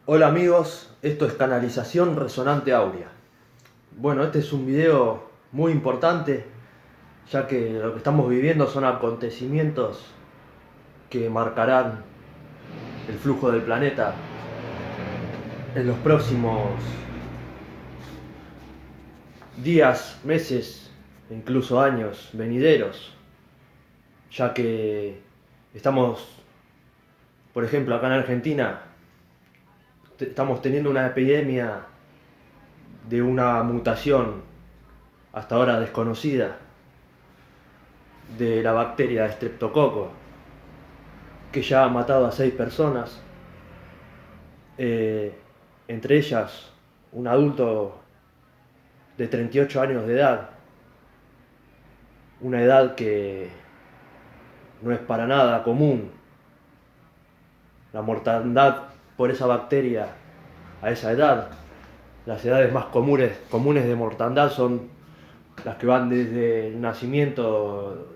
Hola amigos, esto es Canalización Resonante Áurea. Bueno, este es un video muy importante, ya que lo que estamos viviendo son acontecimientos que marcarán el flujo del planeta en los próximos días, meses e incluso años venideros, ya que estamos, por ejemplo, acá en Argentina, estamos teniendo una epidemia de una mutación hasta ahora desconocida de la bacteria Streptococcus, que ya ha matado a 6 personas, eh, entre ellas un adulto de 38 años de edad, una edad que no es para nada común. La mortandad por esa bacteria a esa edad, las edades más comunes de mortandad son las que van desde el nacimiento,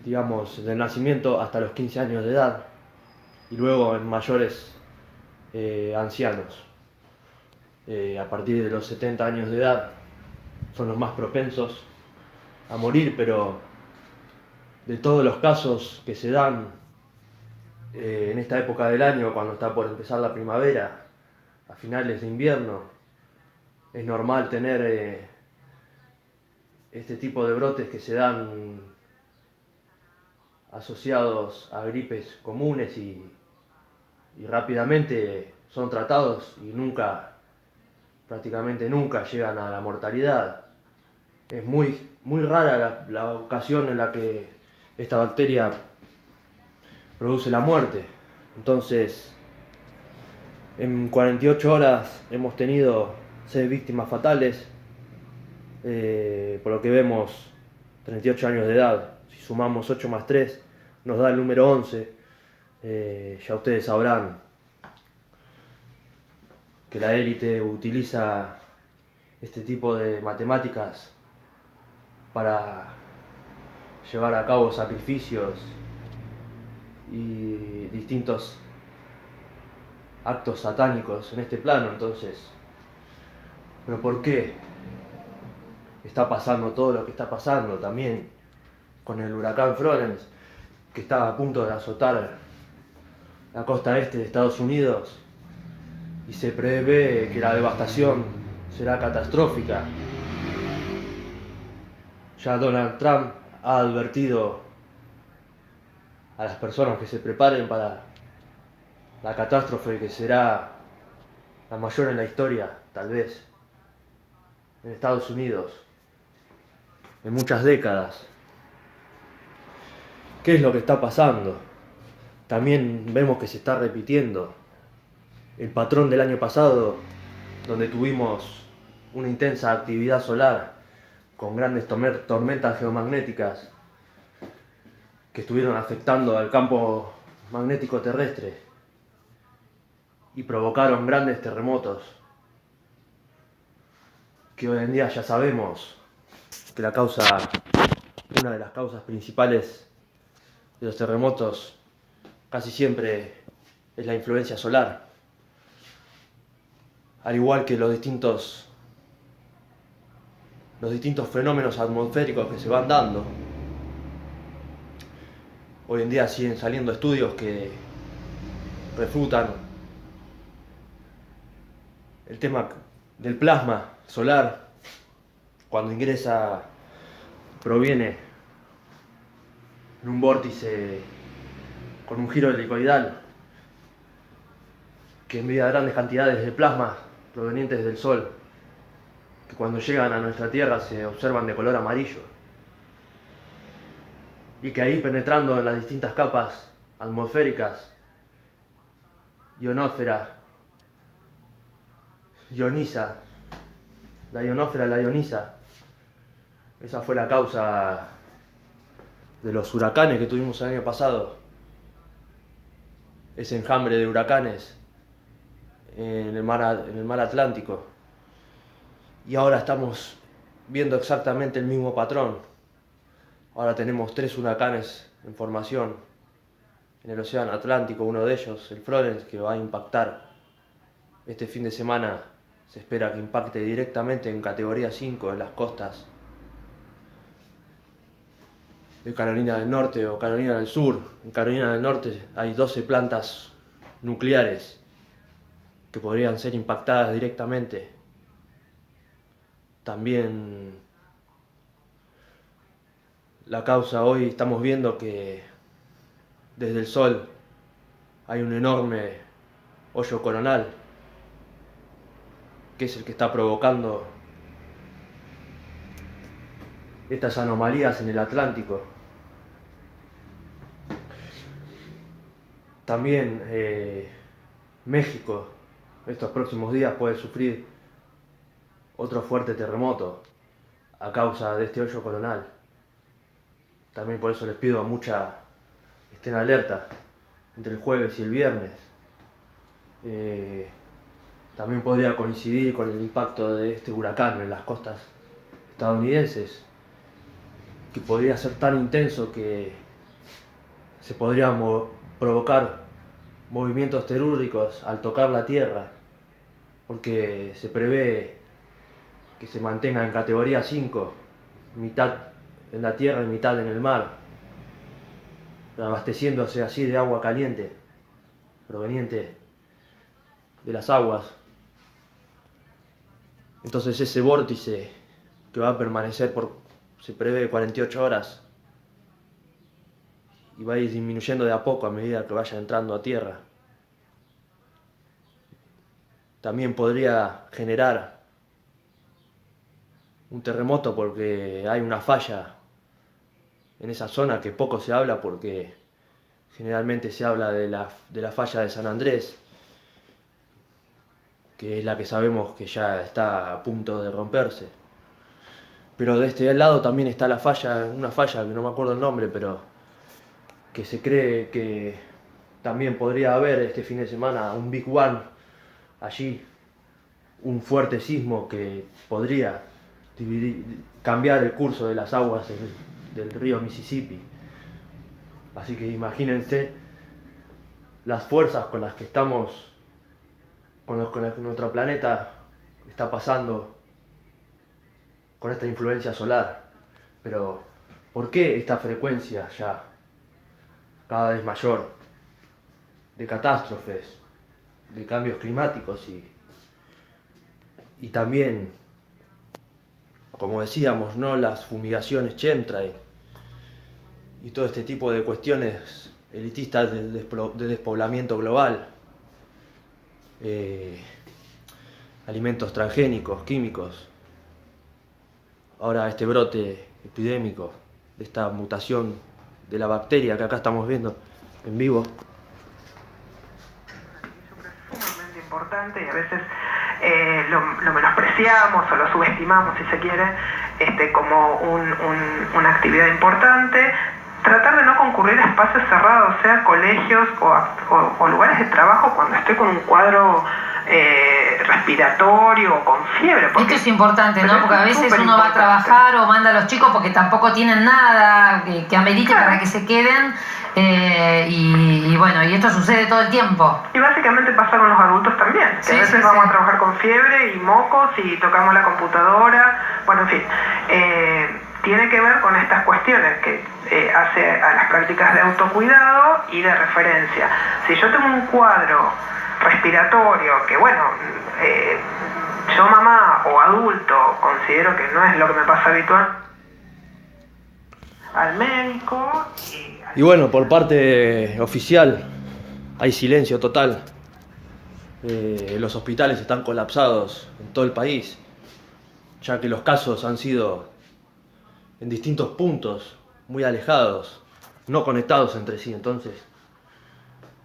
digamos, del nacimiento hasta los 15 años de edad, y luego en mayores ancianos. A partir de los 70 años de edad son los más propensos a morir, pero de todos los casos que se dan en esta época del año, cuando está por empezar la primavera, a finales de invierno, es normal tener este tipo de brotes que se dan asociados a gripes comunes y rápidamente son tratados y prácticamente nunca llegan a la mortalidad. Es muy rara la ocasión en la que esta bacteria produce la muerte. Entonces, en 48 horas hemos tenido 6 víctimas fatales, por lo que vemos 38 años de edad. Si sumamos 8 más 3 nos da el número 11. Ya ustedes sabrán que la élite utiliza este tipo de matemáticas para llevar a cabo sacrificios y distintos actos satánicos en este plano. Entonces, ¿pero por qué está pasando todo lo que está pasando? También con el huracán Florence, que está a punto de azotar la costa este de Estados Unidos, y se prevé que la devastación será catastrófica. Ya Donald Trump ha advertido a las personas que se preparen para la catástrofe que será la mayor en la historia, tal vez, en Estados Unidos, en muchas décadas. ¿Qué es lo que está pasando? También vemos que se está repitiendo el patrón del año pasado, donde tuvimos una intensa actividad solar con grandes tormentas geomagnéticas que estuvieron afectando al campo magnético terrestre y provocaron grandes terremotos, que hoy en día ya sabemos que una de las causas principales de los terremotos casi siempre es la influencia solar, al igual que los distintos fenómenos atmosféricos que se van dando. Hoy en día siguen saliendo estudios que refutan el tema del plasma solar. Cuando proviene en un vórtice con un giro helicoidal que envía grandes cantidades de plasma provenientes del Sol, que cuando llegan a nuestra Tierra se observan de color amarillo, y que ahí, penetrando en las distintas capas atmosféricas, ionosfera, ioniza, la ionosfera la ioniza. Esa fue la causa de los huracanes que tuvimos el año pasado, ese enjambre de huracanes en el mar Atlántico. Y ahora estamos viendo exactamente el mismo patrón. Ahora tenemos 3 huracanes en formación en el océano Atlántico, uno de ellos, el Florence, que va a impactar este fin de semana. Se espera que impacte directamente en categoría 5 en las costas de Carolina del Norte o Carolina del Sur. En Carolina del Norte hay 12 plantas nucleares que podrían ser impactadas directamente. También la causa, hoy estamos viendo que desde el Sol hay un enorme hoyo coronal, que es el que está provocando estas anomalías en el Atlántico. También México estos próximos días puede sufrir otro fuerte terremoto a causa de este hoyo coronal. También por eso les pido estén alerta entre el jueves y el viernes. También podría coincidir con el impacto de este huracán en las costas estadounidenses, que podría ser tan intenso que se podrían provocar movimientos telúricos al tocar la tierra, porque se prevé que se mantenga en categoría 5, mitad en la tierra y mitad en el mar, abasteciéndose así de agua caliente proveniente de las aguas. Entonces ese vórtice que va a permanecer se prevé 48 horas y va a ir disminuyendo de a poco a medida que vaya entrando a tierra. También podría generar un terremoto porque hay una falla en esa zona que poco se habla, porque generalmente se habla de la falla de San Andrés, que es la que sabemos que ya está a punto de romperse. Pero de este lado también está una falla que no me acuerdo el nombre, pero que se cree que también podría haber este fin de semana un Big One allí, un fuerte sismo que podría cambiar el curso de las aguas del río Mississippi. Así que imagínense las fuerzas con las que estamos, con las que nuestro planeta está pasando con esta influencia solar. Pero ¿por qué esta frecuencia ya cada vez mayor de catástrofes, de cambios climáticos y también, como decíamos, ¿no?, las fumigaciones chemtrail y todo este tipo de cuestiones elitistas de despoblamiento global, alimentos transgénicos, químicos, ahora este brote epidémico de esta mutación de la bacteria que acá estamos viendo en vivo? Es sumamente importante y a veces lo menospreciamos o lo subestimamos, si se quiere, como una actividad importante. Tratar de no concurrir a espacios cerrados, sea colegios o lugares de trabajo, cuando estoy con un cuadro respiratorio o con fiebre. Esto es importante, ¿no? Porque a veces uno va a trabajar o manda a los chicos porque tampoco tienen nada que amerite para que se queden. Y bueno, y esto sucede todo el tiempo. Y básicamente pasa con los adultos también, que a veces vamos a trabajar con fiebre y mocos y tocamos la computadora, bueno, en fin. Tiene que ver con estas cuestiones que hace a las prácticas de autocuidado y de referencia. Si yo tengo un cuadro respiratorio que, bueno, yo mamá o adulto considero que no es lo que me pasa habitual, al médico. Y bueno, por parte oficial hay silencio total. Los hospitales están colapsados en todo el país, ya que los casos han sido en distintos puntos, muy alejados, no conectados entre sí. Entonces,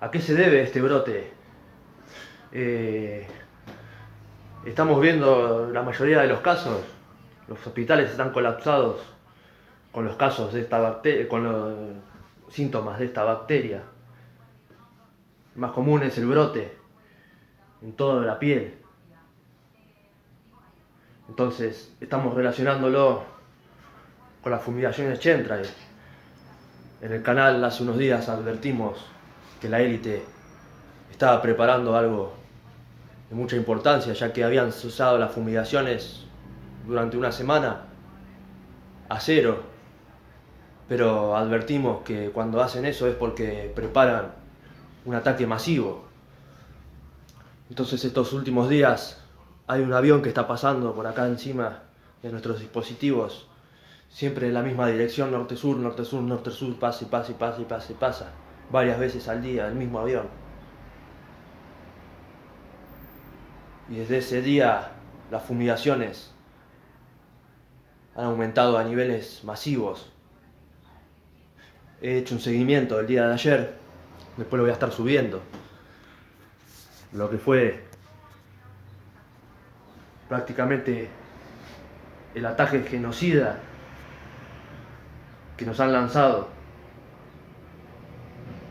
¿a qué se debe este brote? Estamos viendo la mayoría de los casos, los hospitales están colapsados con los casos de esta bacteria, con los síntomas de esta bacteria. El más común es el brote en toda la piel. Entonces, estamos relacionándolo con las fumigaciones chemtrail. En el canal hace unos días advertimos que la élite estaba preparando algo de mucha importancia, ya que habían usado las fumigaciones durante una semana a cero, pero advertimos que cuando hacen eso es porque preparan un ataque masivo. Entonces estos últimos días hay un avión que está pasando por acá encima de nuestros dispositivos, siempre en la misma dirección, norte-sur, norte-sur, norte-sur, pasa y pasa y pasa y pasa y pasa, varias veces al día, el mismo avión. Y desde ese día las fumigaciones han aumentado a niveles masivos. He hecho un seguimiento del día de ayer, después lo voy a estar subiendo. Lo que fue prácticamente el ataque genocida que nos han lanzado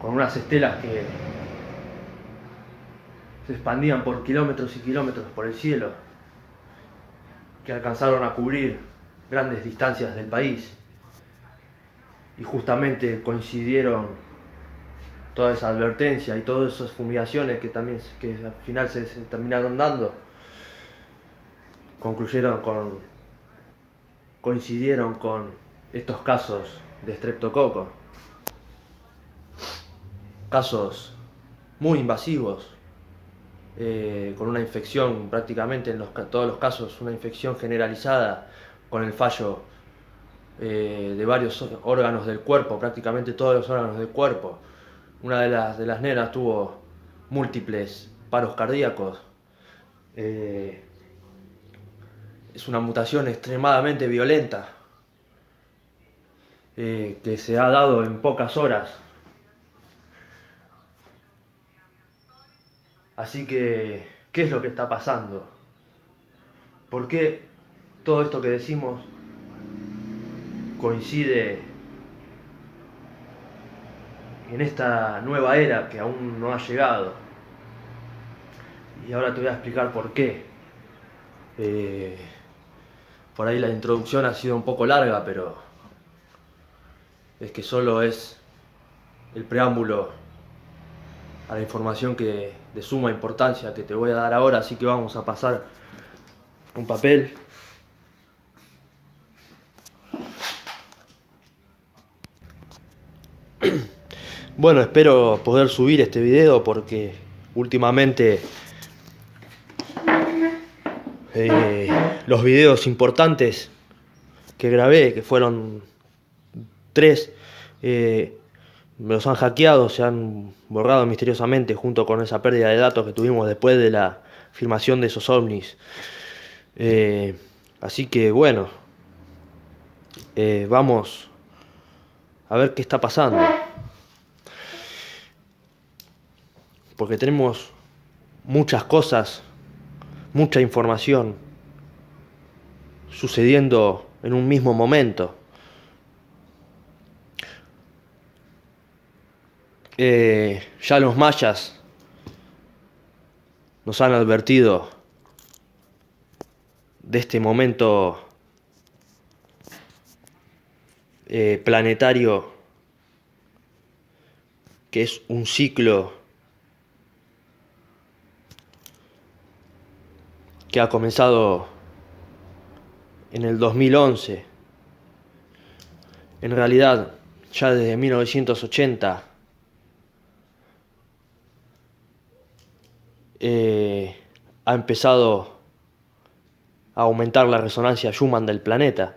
con unas estelas que se expandían por kilómetros y kilómetros por el cielo, que alcanzaron a cubrir grandes distancias del país, y justamente coincidieron toda esa advertencia y todas esas fumigaciones que al final se terminaron dando, coincidieron con estos casos de estreptococo, casos muy invasivos, con una infección prácticamente en todos los casos, una infección generalizada con el fallo de varios órganos del cuerpo, prácticamente todos los órganos del cuerpo. Una de las nenas tuvo múltiples paros cardíacos. Es una mutación extremadamente violenta que se ha dado en pocas horas. Así que, ¿qué es lo que está pasando? ¿Por qué todo esto que decimos coincide en esta nueva era que aún no ha llegado? Y ahora te voy a explicar por qué. Por ahí la introducción ha sido un poco larga, pero es que solo es el preámbulo a la información de suma importancia que te voy a dar ahora, así que vamos a pasar un papel. Bueno, espero poder subir este video porque últimamente los videos importantes que grabé, que fueron 3, me los han hackeado, se han borrado misteriosamente junto con esa pérdida de datos que tuvimos después de la filmación de esos ovnis. Así que bueno, vamos a ver qué está pasando. Porque tenemos muchas cosas, mucha información sucediendo en un mismo momento. Ya los mayas nos han advertido de este momento planetario, que es un ciclo que ha comenzado en el 2011. En realidad, ya desde 1980 ha empezado a aumentar la resonancia Schumann del planeta.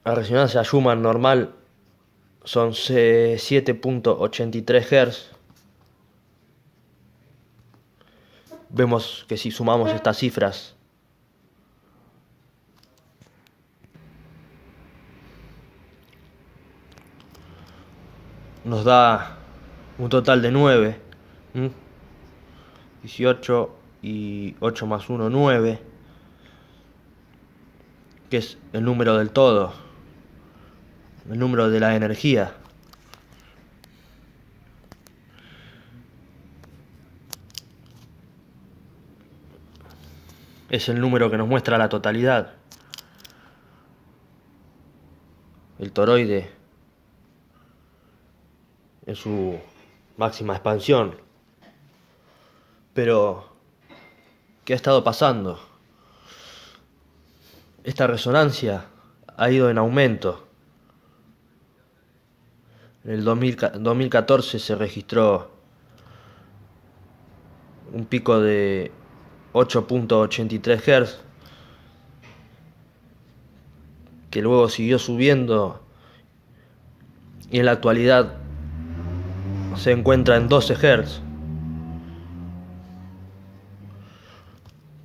La resonancia Schumann normal son 7.83 Hz. Vemos que si sumamos estas cifras, nos da un total de 9. 18 y 8 más 1, 9. Que es el número del todo, el número de la energía. Es el número que nos muestra la totalidad. El toroide en su máxima expansión. Pero, ¿qué ha estado pasando? Esta resonancia ha ido en aumento. En el 2014 se registró un pico de 8.83 Hz, que luego siguió subiendo y en la actualidad se encuentra en 12 Hz.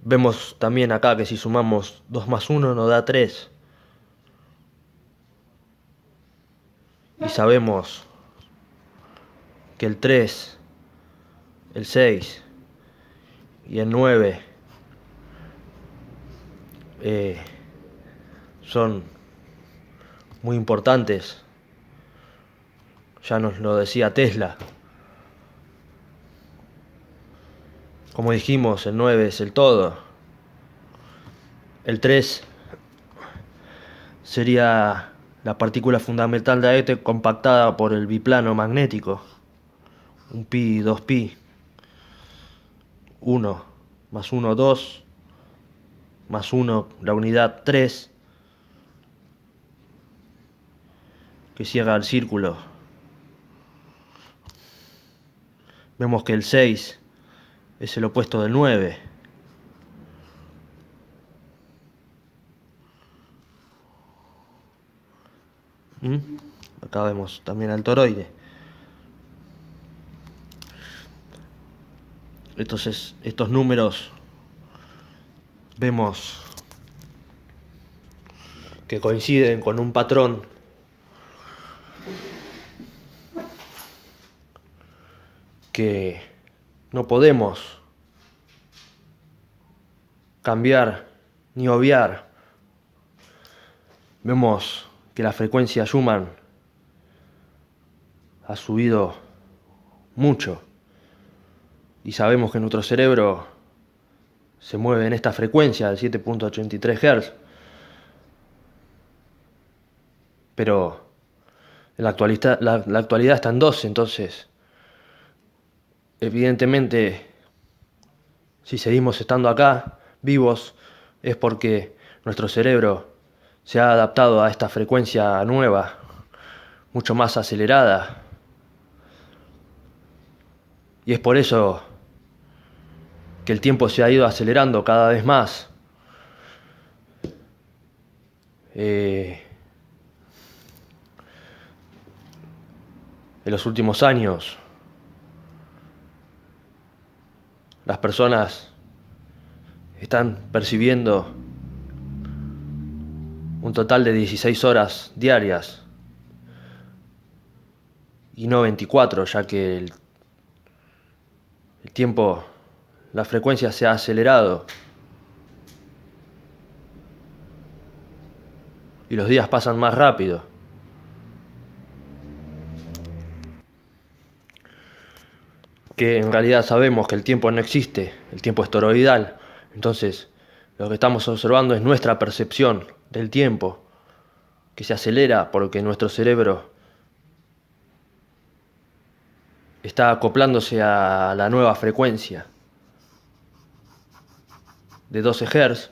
Vemos también acá que si sumamos 2 más 1 nos da 3. Y sabemos que el 3, el 6 y el 9 son muy importantes. Ya nos lo decía Tesla. Como dijimos, el 9 es el todo. El 3 sería la partícula fundamental de éter compactada por el biplano magnético. Un pi, 2 pi. 1 más 1, 2. Más 1, la unidad 3. Que cierra el círculo. Vemos que el 6 es el opuesto del 9. Acá vemos también al toroide. Entonces, estos números vemos que coinciden con un patrón que no podemos cambiar ni obviar. Vemos que la frecuencia Schumann ha subido mucho y sabemos que nuestro cerebro se mueve en esta frecuencia de 7.83 Hz, pero en la actualidad está en 12, entonces evidentemente si seguimos estando acá vivos es porque nuestro cerebro se ha adaptado a esta frecuencia nueva, mucho más acelerada. Y es por eso que el tiempo se ha ido acelerando cada vez más. En los últimos años, las personas están percibiendo un total de 16 horas diarias y no 24, ya que el tiempo, la frecuencia se ha acelerado y los días pasan más rápido. Que en realidad sabemos que el tiempo no existe, el tiempo es toroidal. Entonces, lo que estamos observando es nuestra percepción del tiempo, que se acelera porque nuestro cerebro está acoplándose a la nueva frecuencia de 12 Hz.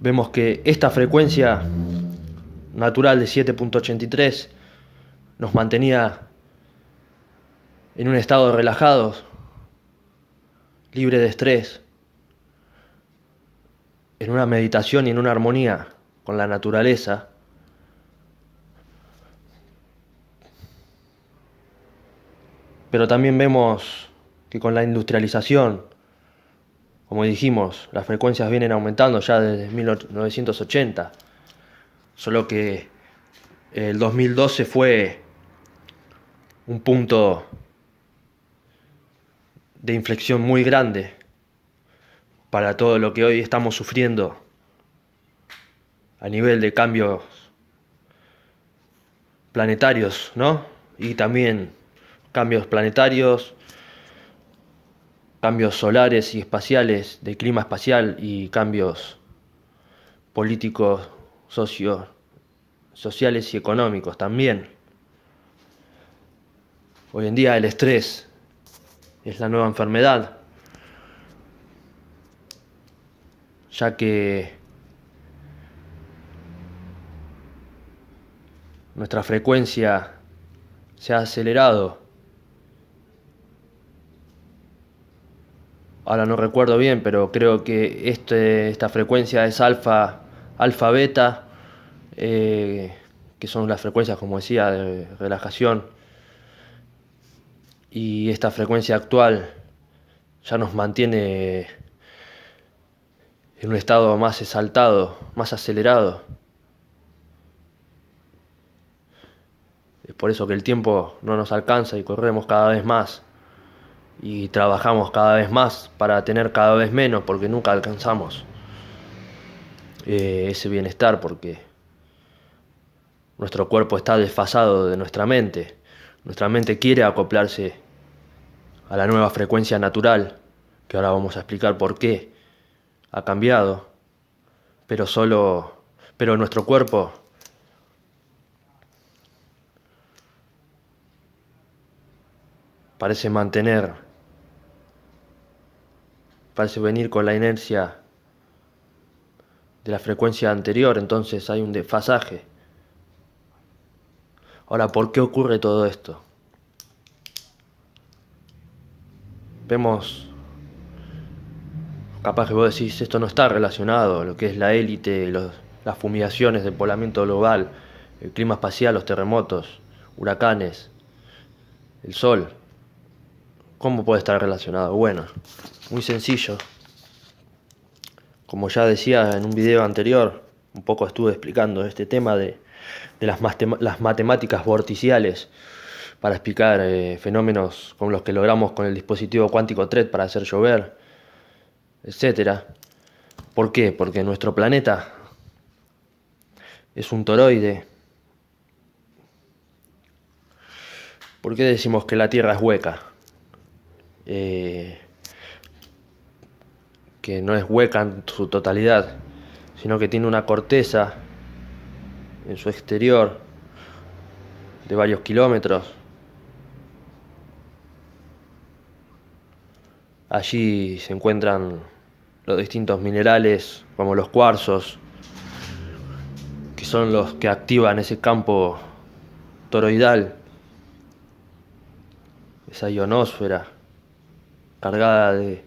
Vemos que esta frecuencia natural de 7.83 nos mantenía en un estado relajado, libre de estrés, en una meditación y en una armonía con la naturaleza. Pero también vemos que con la industrialización, como dijimos, las frecuencias vienen aumentando ya desde 1980, solo que el 2012 fue un punto de inflexión muy grande para todo lo que hoy estamos sufriendo a nivel de cambios planetarios, ¿no? Y también cambios planetarios, cambios solares y espaciales, de clima espacial y cambios políticos, sociales y económicos también. Hoy en día el estrés es la nueva enfermedad, ya que nuestra frecuencia se ha acelerado. Ahora no recuerdo bien, pero creo que esta frecuencia es alfa beta, que son las frecuencias, como decía, de relajación. Y esta frecuencia actual ya nos mantiene en un estado más exaltado, más acelerado. Es por eso que el tiempo no nos alcanza y corremos cada vez más. Y trabajamos cada vez más para tener cada vez menos, porque nunca alcanzamos ese bienestar, porque nuestro cuerpo está desfasado de nuestra mente. Nuestra mente quiere acoplarse a la nueva frecuencia natural, que ahora vamos a explicar por qué ha cambiado, pero nuestro cuerpo parece venir con la inercia de la frecuencia anterior, entonces hay un desfasaje. Ahora, ¿por qué ocurre todo esto? Vemos, capaz que vos decís, esto no está relacionado, lo que es la élite, las fumigaciones del poblamiento global, el clima espacial, los terremotos, huracanes, el sol. ¿Cómo puede estar relacionado? Bueno, muy sencillo. Como ya decía en un video anterior, un poco estuve explicando este tema de las matemáticas vorticiales para explicar fenómenos como los que logramos con el dispositivo cuántico TRED para hacer llover, etcétera. ¿Por qué? Porque nuestro planeta es un toroide. ¿Por qué decimos que la Tierra es hueca? Que no es hueca en su totalidad, sino que tiene una corteza en su exterior de varios kilómetros. Allí se encuentran los distintos minerales, como los cuarzos, que son los que activan ese campo toroidal, esa ionosfera cargada de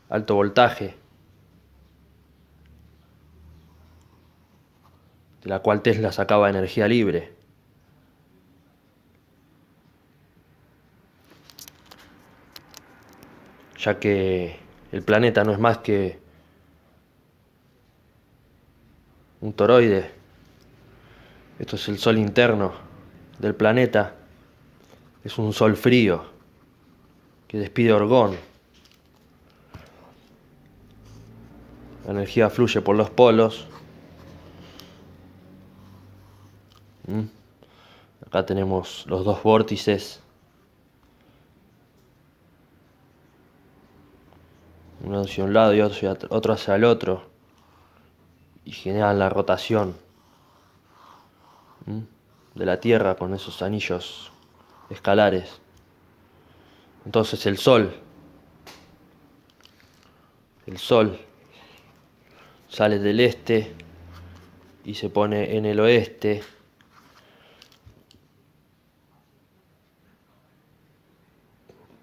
alto voltaje, de la cual Tesla sacaba energía libre. Ya que el planeta no es más que un toroide. Esto es el sol interno del planeta. Es un sol frío que despide orgón. La energía fluye por los polos. Acá tenemos los dos vórtices. Uno hacia un lado y otro hacia el otro. Y generan la rotación de la Tierra con esos anillos escalares. Entonces el Sol sale del este y se pone en el oeste.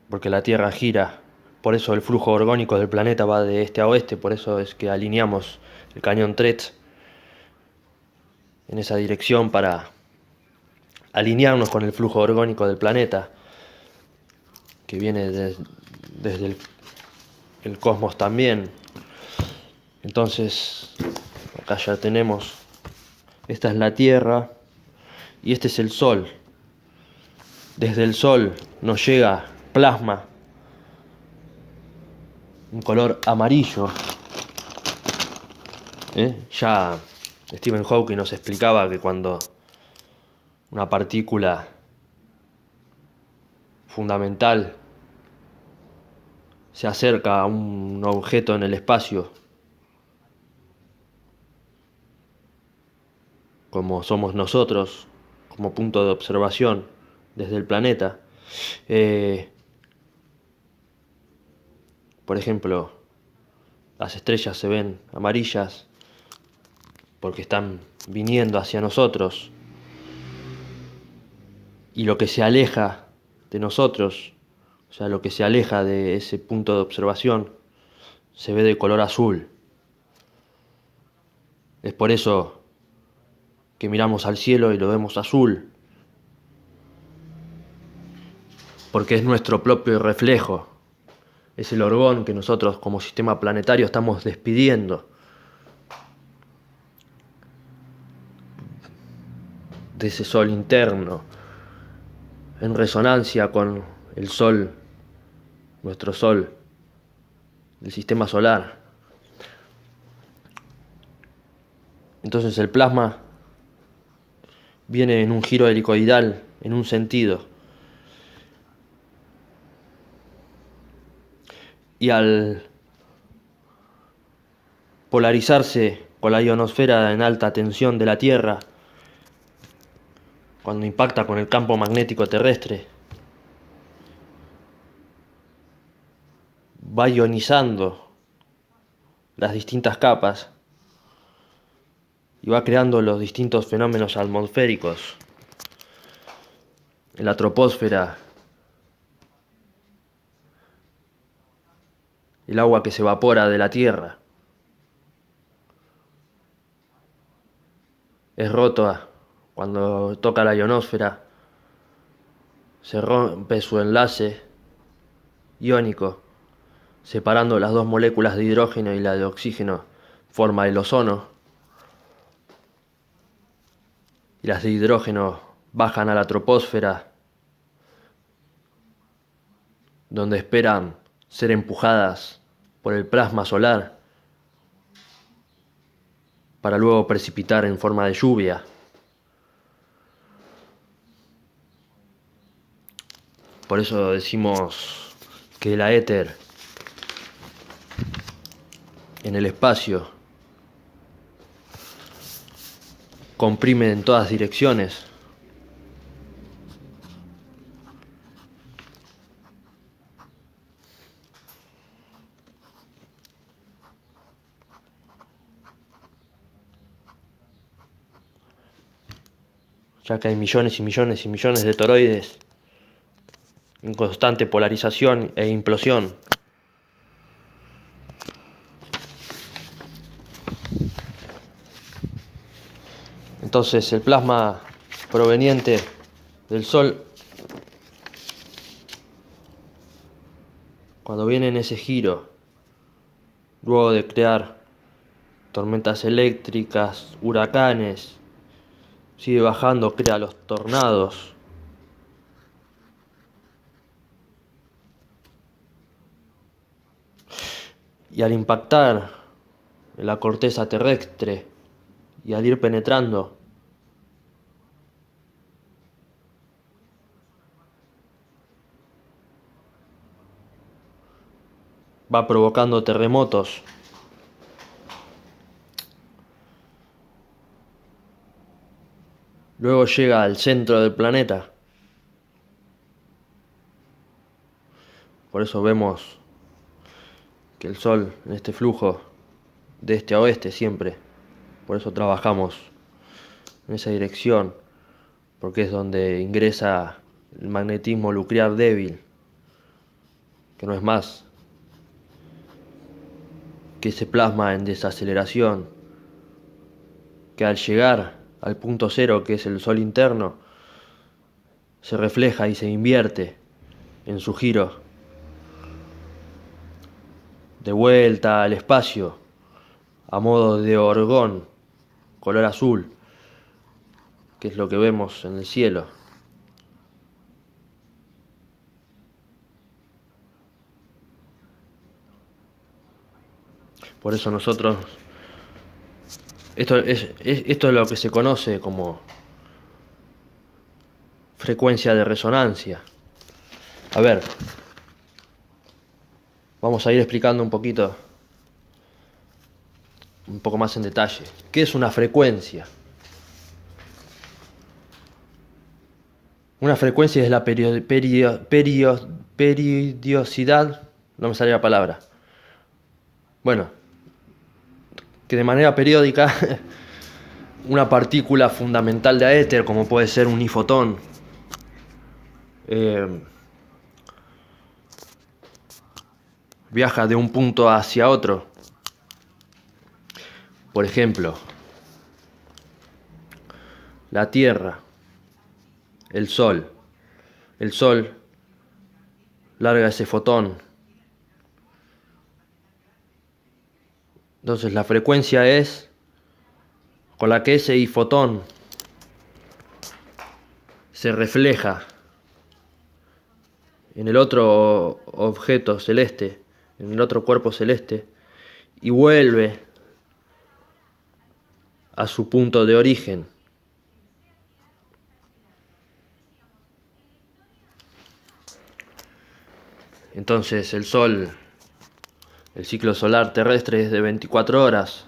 Porque la Tierra gira, por eso el flujo orgónico del planeta va de este a oeste, por eso es que alineamos el cañón TRED en esa dirección para alinearnos con el flujo orgónico del planeta, que viene desde el cosmos también. Entonces, acá ya tenemos, esta es la Tierra y este es el Sol. Desde el Sol nos llega plasma, un color amarillo. Ya Stephen Hawking nos explicaba que cuando una partícula fundamental se acerca a un objeto en el espacio, como somos nosotros, como punto de observación desde el planeta. Por ejemplo, las estrellas se ven amarillas porque están viniendo hacia nosotros, y lo que se aleja de nosotros, o sea, lo que se aleja de ese punto de observación, se ve de color azul. Es por eso que miramos al cielo y lo vemos azul, porque es nuestro propio reflejo, es el orgón que nosotros como sistema planetario estamos despidiendo de ese sol interno, en resonancia con el sol, nuestro sol, del sistema solar. Entonces el plasma viene en un giro helicoidal, en un sentido. Y al polarizarse con la ionosfera en alta tensión de la Tierra, cuando impacta con el campo magnético terrestre, va ionizando las distintas capas y va creando los distintos fenómenos atmosféricos en la troposfera, el agua que se evapora de la Tierra es rota cuando toca la ionosfera, se rompe su enlace iónico, separando las dos moléculas de hidrógeno y la de oxígeno, forma el ozono, y las de hidrógeno bajan a la troposfera, donde esperan ser empujadas por el plasma solar para luego precipitar en forma de lluvia. Por eso decimos que la éter en el espacio comprime en todas direcciones. Ya que hay millones y millones y millones de toroides en constante polarización e implosión. Entonces el plasma proveniente del Sol, cuando viene en ese giro, luego de crear tormentas eléctricas, huracanes, sigue bajando, crea los tornados. Y al impactar en la corteza terrestre y al ir penetrando, va provocando terremotos. Luego llega al centro del planeta. Por eso vemos que el Sol en este flujo de este a oeste siempre, por eso trabajamos en esa dirección, porque es donde ingresa el magnetismo nuclear débil, que no es más que ese plasma en desaceleración, que al llegar al punto cero, que es el Sol interno, se refleja y se invierte en su giro de vuelta al espacio a modo de orgón color azul, que es lo que vemos en el cielo. Por eso nosotros, esto es lo que se conoce como frecuencia de resonancia. A ver, vamos a ir explicando un poco más en detalle. ¿Qué es una frecuencia? Una frecuencia es la periodicidad, no me sale la palabra. Bueno, que de manera periódica una partícula fundamental de éter, como puede ser un ifotón, viaja de un punto hacia otro. Por ejemplo, la Tierra, el Sol. El Sol larga ese fotón. Entonces la frecuencia es con la que ese fotón se refleja en el otro objeto celeste, en el otro cuerpo celeste, y vuelve a su punto de origen. Entonces el Sol, el ciclo solar terrestre es de 24 horas.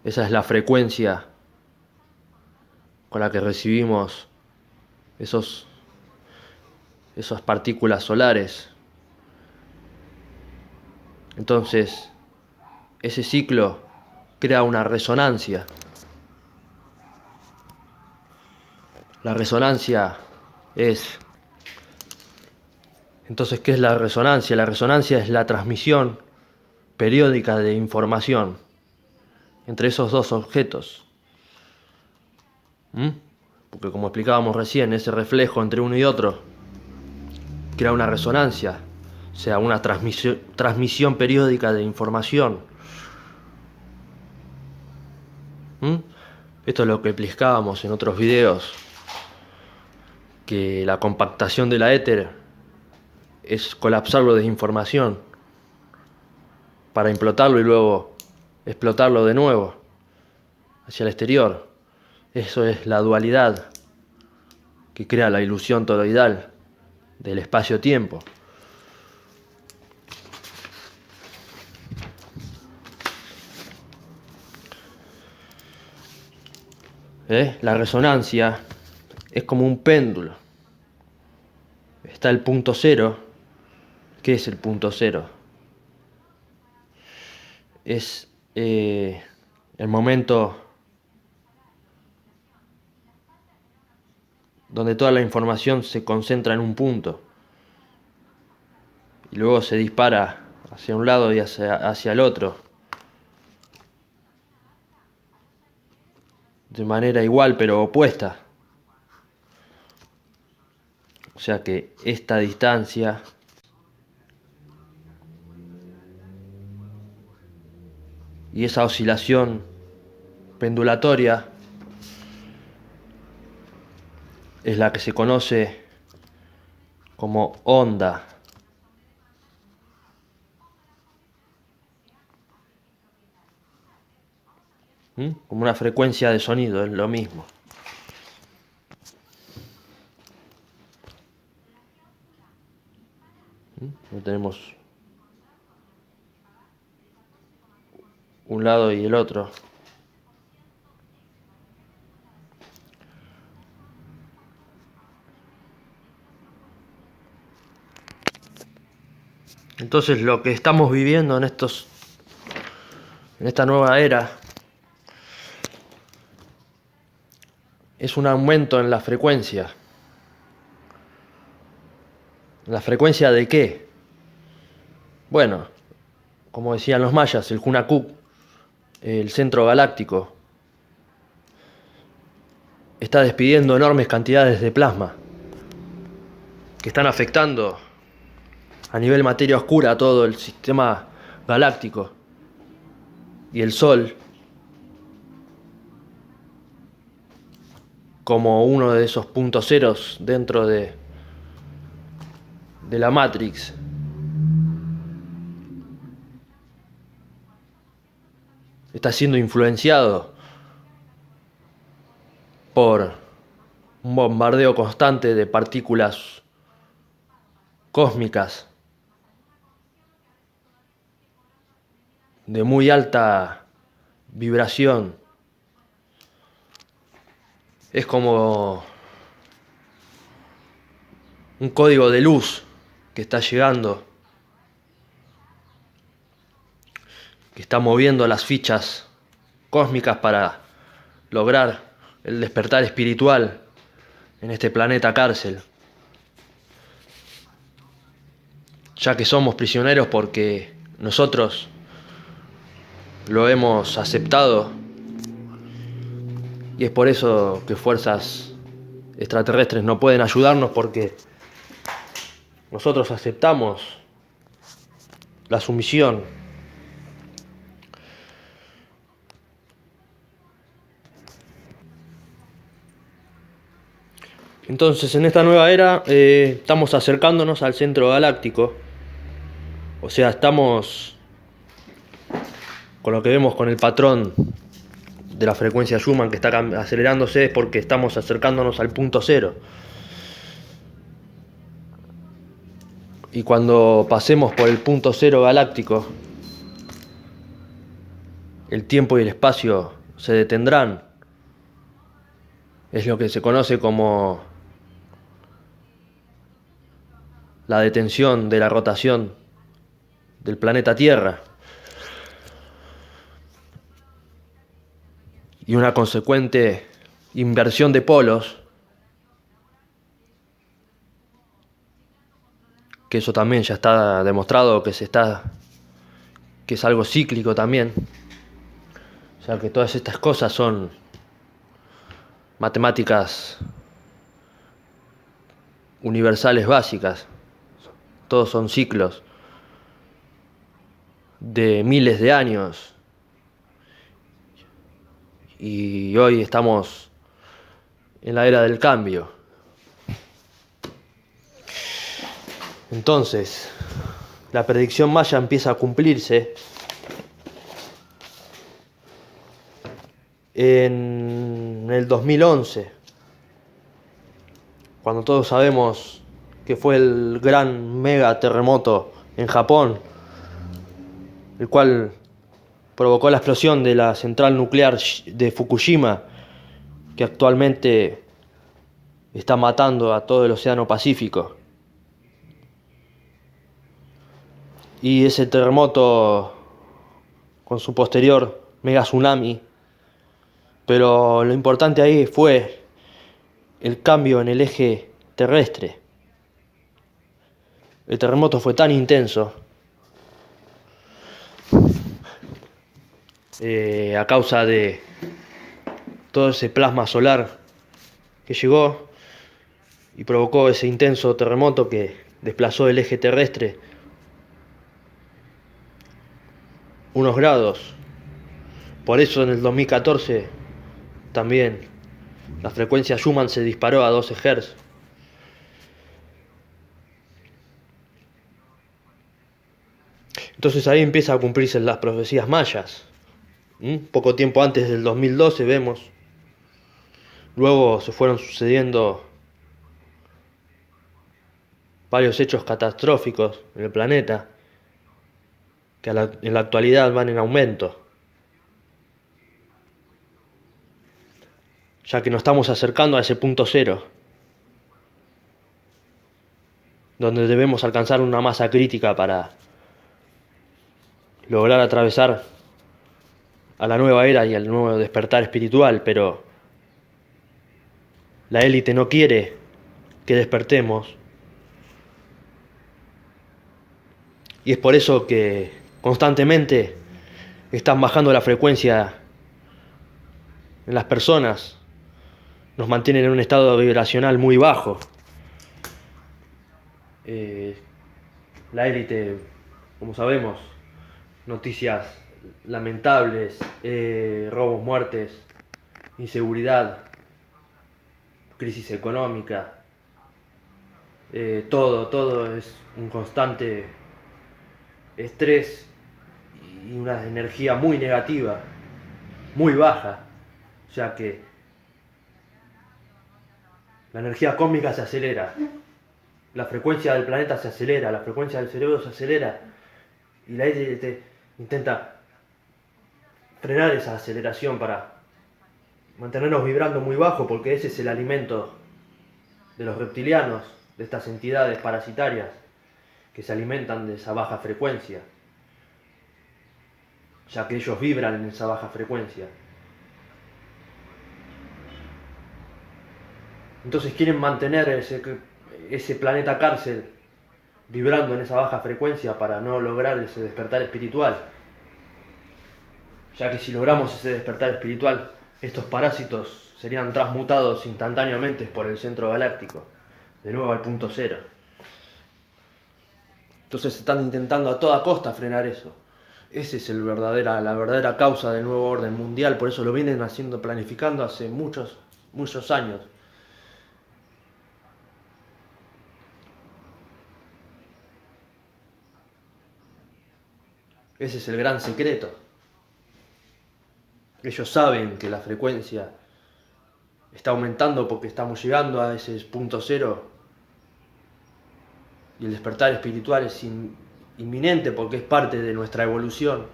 Esa es la frecuencia con la que recibimos esas partículas solares. Entonces, ese ciclo crea una resonancia. La resonancia es... Entonces, ¿qué es la resonancia? La resonancia es la transmisión periódica de información entre esos dos objetos. Porque como explicábamos recién, ese reflejo entre uno y otro crea una resonancia, o sea, una transmisión periódica de información. Esto es lo que explicábamos en otros videos, que la compactación de la éter es colapsarlo de información para implotarlo y luego explotarlo de nuevo hacia el exterior. Eso es la dualidad que crea la ilusión toroidal del espacio-tiempo. La resonancia es como un péndulo. Está el punto cero. ¿Qué es el punto cero? Es el momento donde toda la información se concentra en un punto y luego se dispara hacia un lado y hacia el otro de manera igual pero opuesta. O sea que esta distancia y esa oscilación pendulatoria es la que se conoce como onda. Como una frecuencia de sonido, es lo mismo. Tenemos un lado y el otro. Entonces lo que estamos viviendo en esta nueva era es un aumento en la frecuencia. ¿La frecuencia de qué? Bueno, como decían los mayas, el Hunakuk, el centro galáctico, está despidiendo enormes cantidades de plasma que están afectando a nivel materia oscura a todo el sistema galáctico. Y el Sol, como uno de esos puntos ceros dentro de la Matrix, está siendo influenciado por un bombardeo constante de partículas cósmicas de muy alta vibración, es como un código de luz que está llegando, que está moviendo las fichas cósmicas para lograr el despertar espiritual en este planeta cárcel, ya que somos prisioneros porque nosotros lo hemos aceptado, y es por eso que fuerzas extraterrestres no pueden ayudarnos, porque nosotros aceptamos la sumisión. Entonces, en esta nueva era estamos acercándonos al centro galáctico. O sea, estamos con lo que vemos con el patrón de la frecuencia Schumann que está acelerándose, es porque estamos acercándonos al punto cero. Y cuando pasemos por el punto cero galáctico, el tiempo y el espacio se detendrán. Es lo que se conoce como la detención de la rotación del planeta Tierra. Y una consecuente inversión de polos, que eso también ya está demostrado que es algo cíclico también. O sea que todas estas cosas son matemáticas universales básicas. Todos son ciclos de miles de años. Y hoy estamos en la era del cambio. Entonces, la predicción maya empieza a cumplirse en el 2011, cuando todos sabemos que fue el gran mega terremoto en Japón, el cual provocó la explosión de la central nuclear de Fukushima, que actualmente está matando a todo el océano Pacífico. Y ese terremoto con su posterior mega tsunami, pero lo importante ahí fue el cambio en el eje terrestre. El terremoto fue tan intenso a causa de todo ese plasma solar que llegó y provocó ese intenso terremoto que desplazó el eje terrestre unos grados. Por eso en el 2014 también la frecuencia Schumann se disparó a 12 Hz. Entonces ahí empieza a cumplirse las profecías mayas. Poco tiempo antes del 2012 vemos. Luego se fueron sucediendo varios hechos catastróficos en el planeta, que en la actualidad van en aumento, ya que nos estamos acercando a ese punto cero, donde debemos alcanzar una masa crítica para lograr atravesar a la nueva era y al nuevo despertar espiritual. Pero la élite no quiere que despertemos, y es por eso que constantemente están bajando la frecuencia en las personas, nos mantienen en un estado vibracional muy bajo. La élite, como sabemos, noticias lamentables, robos, muertes, inseguridad, crisis económica, todo es un constante estrés y una energía muy negativa, muy baja. O sea que la energía cósmica se acelera, la frecuencia del planeta se acelera, la frecuencia del cerebro se acelera, y la élite intenta frenar esa aceleración para mantenernos vibrando muy bajo, porque ese es el alimento de los reptilianos, de estas entidades parasitarias que se alimentan de esa baja frecuencia, ya que ellos vibran en esa baja frecuencia. Entonces quieren mantener ese planeta cárcel vibrando en esa baja frecuencia para no lograr ese despertar espiritual. Ya que si logramos ese despertar espiritual, estos parásitos serían transmutados instantáneamente por el centro galáctico, de nuevo al punto cero. Entonces están intentando a toda costa frenar eso. Esa es la verdadera causa del nuevo orden mundial, por eso lo vienen planificando hace muchos años. Ese es el gran secreto. Ellos saben que la frecuencia está aumentando porque estamos llegando a ese punto cero y el despertar espiritual es inminente porque es parte de nuestra evolución.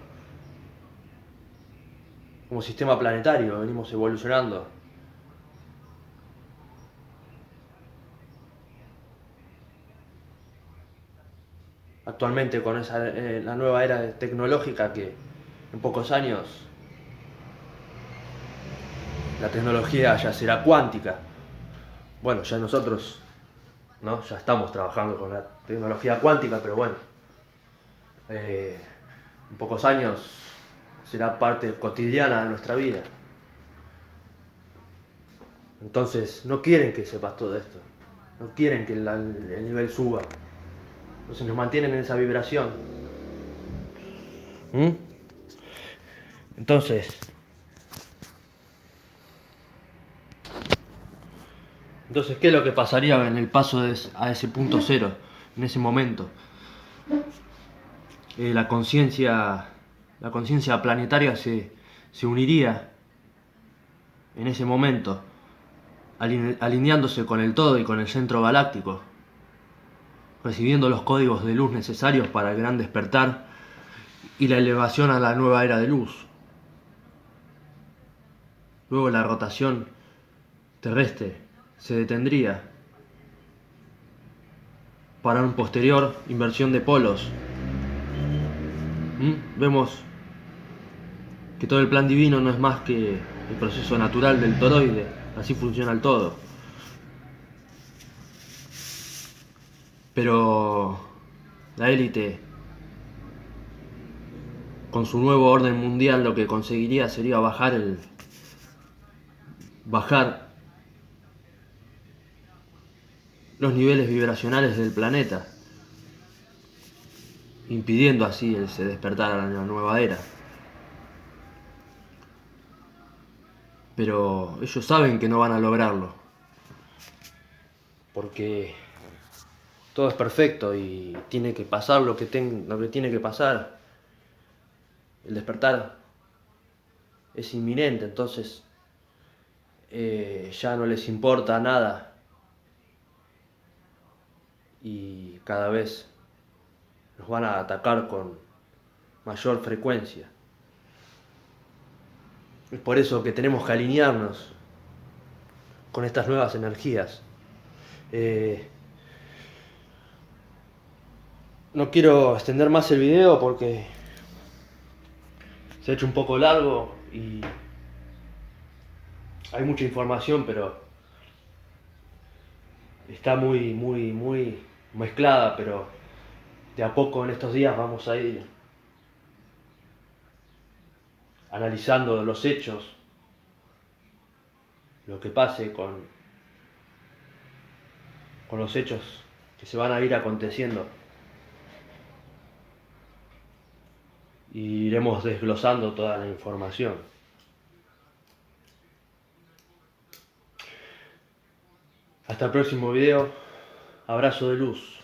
Como sistema planetario venimos evolucionando. Actualmente con la nueva era tecnológica que en pocos años la tecnología ya será cuántica. Bueno, ya nosotros, ¿no? Ya estamos trabajando con la tecnología cuántica, pero bueno, en pocos años será parte cotidiana de nuestra vida. Entonces no quieren que sepas todo esto, no quieren que el nivel suba, entonces nos mantienen en esa vibración. Entonces, ¿qué es lo que pasaría en el paso a ese punto cero, en ese momento? La conciencia planetaria se uniría en ese momento, alineándose con el todo y con el centro galáctico, recibiendo los códigos de luz necesarios para el gran despertar y la elevación a la nueva era de luz. Luego la rotación terrestre se detendría para una posterior inversión de polos. Vemos que todo el plan divino no es más que el proceso natural del toroide, así funciona el todo. Pero la élite, con su nuevo orden mundial, lo que conseguiría sería bajar los niveles vibracionales del planeta, impidiendo así ese despertar a la nueva era. Pero ellos saben que no van a lograrlo, porque todo es perfecto y tiene que pasar lo que tiene que pasar. El despertar es inminente, entonces ya no les importa nada y cada vez nos van a atacar con mayor frecuencia. Es por eso que tenemos que alinearnos con estas nuevas energías. No quiero extender más el video porque se ha hecho un poco largo y hay mucha información, pero está muy mezclada, pero de a poco en estos días vamos a ir analizando los hechos, lo que pase con los hechos que se van a ir aconteciendo. Y iremos desglosando toda la información. Hasta el próximo video. Abrazo de luz.